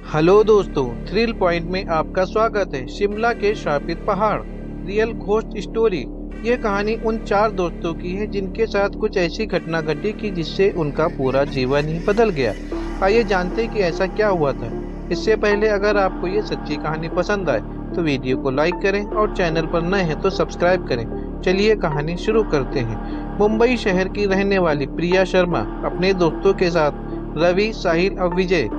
Hello दोस्तों, thrill point में आपका स्वागत है। शिमला के शापित पहाड़, रियल घोस्ट स्टोरी। ये कहानी उन चार दोस्तों की है जिनके साथ कुछ ऐसी घटना घटी कि जिससे उनका पूरा जीवन ही बदल गया। आइए जानते हैं कि ऐसा क्या हुआ था। इससे पहले अगर आपको ये सच्ची कहानी पसंद आए तो वीडियो को लाइक करें और चैनल पर नए हैं तो सब्सक्राइब करें। चलिए कहानी शुरू करते हैं। मुंबई शहर की रहने वाली प्रिया शर्मा अपने दोस्तों के साथ रवि, साहिल और विजय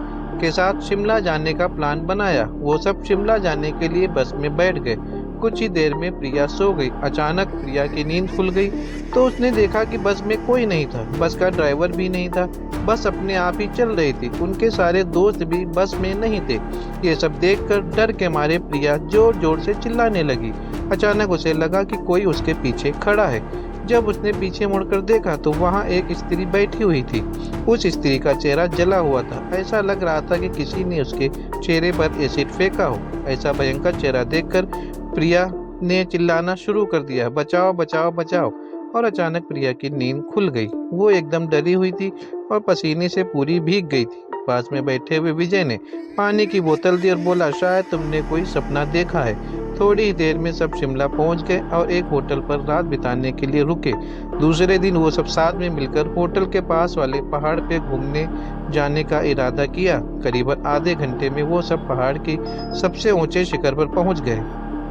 के साथ शिमला जाने का प्लान बनाया। वो सब शिमला जाने के लिए बस में बैठ गए। कुछ ही देर में प्रिया सो गई। अचानक प्रिया की नींद खुल गई तो उसने देखा कि बस में कोई नहीं था। बस का ड्राइवर भी नहीं था। बस अपने आप ही चल रही थी। उनके सारे दोस्त भी बस में नहीं थे। ये सब देखकर डर के मारे प्रिया जोर जोर से चिल्लाने लगी। अचानक उसे लगा कि कोई उसके पीछे खड़ा है। जब उसने पीछे मुड़कर देखा तो वहां एक स्त्री बैठी हुई थी। उस स्त्री का चेहरा जला हुआ था। ऐसा लग रहा था कि किसी ने उसके चेहरे पर एसिड फेंका हो। ऐसा भयंकर चेहरा देखकर प्रिया ने चिल्लाना शुरू कर दिया, बचाओ बचाओ बचाओ। और अचानक प्रिया की नींद खुल गई। वो एकदम डरी हुई थी और पसीने से पूरी भीग गई थी। पास में बैठे हुए विजय ने पानी की बोतल दी और बोला, शायद तुमने कोई सपना देखा है। थोड़ी ही देर में सब शिमला पहुंच गए और एक होटल पर रात बिताने के लिए रुके। दूसरे दिन वो सब साथ में मिलकर होटल के पास वाले पहाड़ पे घूमने जाने का इरादा किया। करीबन आधे घंटे में वो सब पहाड़ की सबसे ऊंचे शिखर पर पहुंच गए।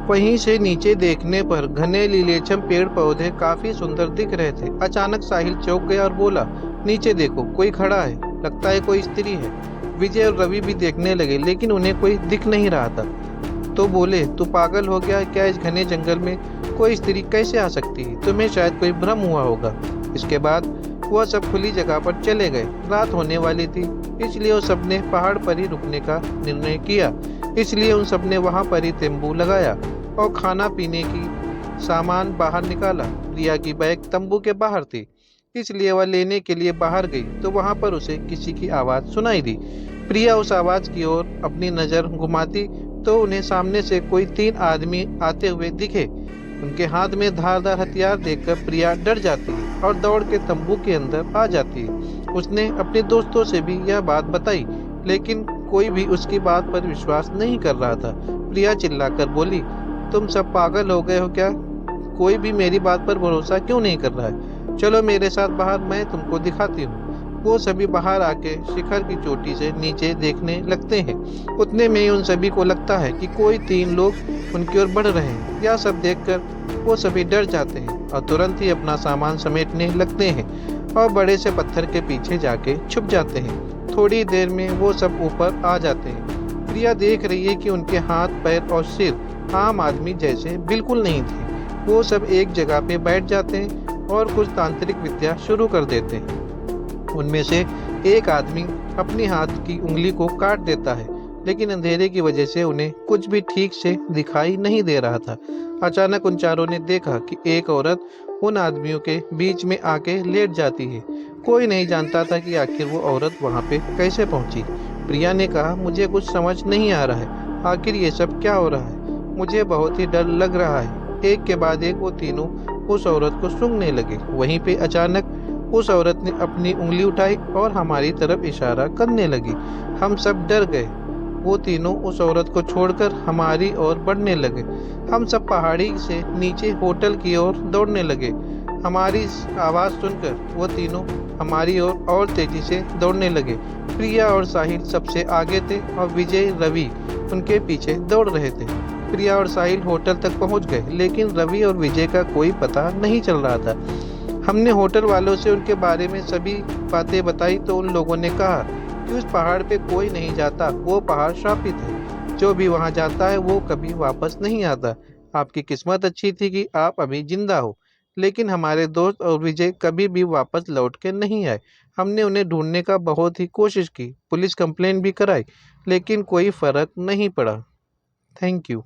वहीं से नीचे देखने पर घने लीलेछम पेड़ पौधे काफी सुंदर दिख रहे थे। अचानक साहिल चौंक गया और बोला, नीचे देखो, कोई खड़ा है, लगता है कोई स्त्री है। विजय और रवि भी देखने लगे लेकिन उन्हें कोई दिख नहीं रहा था। तो बोले, तू पागल हो गया क्या? इस घने जंगल में कोई स्त्री कैसे आ सकती है? तुम्हें शायद कोई भ्रम हुआ होगा। इसके बाद वह सब खुली जगह पर चले गए। रात होने वाली थी, इसलिए उन सबने पहाड़ पर ही रुकने का निर्णय किया। इसलिए उन सबने वहां पर ही तंबू लगाया और खाना पीने की सामान बाहर निकाला। प्रिया की बैग तंबू के बाहर थी, इसलिए वह लेने के लिए बाहर गई तो वहां पर उसे किसी की आवाज सुनाई दी। प्रिया उस आवाज की ओर अपनी नजर घुमाती तो उन्हें सामने से कोई तीन आदमी आते हुए दिखे। उनके हाथ में धारदार हथियार देखकर प्रिया डर जाती है और दौड़ के तंबू के अंदर आ जाती है। उसने अपने दोस्तों से भी यह बात बताई लेकिन कोई भी उसकी बात पर विश्वास नहीं कर रहा था। प्रिया चिल्लाकर बोली, तुम सब पागल हो गए हो क्या? कोई भी मेरी बात पर भरोसा क्यों नहीं कर रहा है? चलो मेरे साथ बाहर, मैं तुमको दिखाती हूँ। वो सभी बाहर आके शिखर की चोटी से नीचे देखने लगते हैं। उतने में ही उन सभी को लगता है कि कोई तीन लोग उनकी ओर बढ़ रहे हैं। यह सब देखकर वो सभी डर जाते हैं और तुरंत ही अपना सामान समेटने लगते हैं और बड़े से पत्थर के पीछे जाके छुप जाते हैं। थोड़ी देर में वो सब ऊपर आ जाते हैं। प्रिया देख रही है कि उनके हाथ, पैर और सिर आम आदमी जैसे बिल्कुल नहीं थे। वो सब एक जगह पे बैठ जाते हैं और कुछ तांत्रिक विद्या शुरू कर देते हैं। उनमें से एक आदमी अपनी हाथ की उंगली को काट देता है लेकिन अंधेरे की वजह से उन्हें कुछ भी ठीक से दिखाई नहीं दे रहा था। अचानक उन चारों ने देखा कि एक औरत उन आदमियों के बीच में आके लेट जाती है। कोई नहीं जानता था कि आखिर वो औरत वहां पे कैसे पहुंची। प्रिया ने कहा, मुझे कुछ समझ नहीं आ रहा है, आखिर ये सब क्या हो रहा है? मुझे बहुत ही डर लग रहा है। एक के बाद एक वो तीनों उस औरत को सूंघने लगे। वहीं पे अचानक उस औरत ने अपनी उंगली उठाई और हमारी तरफ इशारा करने लगी। हम सब डर गए। वो तीनों उस औरत को छोड़कर हमारी ओर बढ़ने लगे। हम सब पहाड़ी से नीचे होटल की ओर दौड़ने लगे। हमारी आवाज़ सुनकर वो तीनों हमारी ओर और तेजी से दौड़ने लगे। प्रिया और साहिल सबसे आगे थे और विजय, रवि उनके पीछे दौड़ रहे थे। प्रिया और साहिल होटल तक पहुंच गए लेकिन रवि और विजय का कोई पता नहीं चल रहा था। हमने होटल वालों से उनके बारे में सभी बातें बताई तो उन लोगों ने कहा कि उस पहाड़ पे कोई नहीं जाता, वो पहाड़ श्रापित है। जो भी वहां जाता है वो कभी वापस नहीं आता। आपकी किस्मत अच्छी थी कि आप अभी जिंदा हो, लेकिन हमारे दोस्त और विजय कभी भी वापस लौट के नहीं आए। हमने उन्हें ढूंढने का बहुत ही कोशिश की, पुलिस कंप्लेंट भी कराई, लेकिन कोई फर्क नहीं पड़ा। Thank you.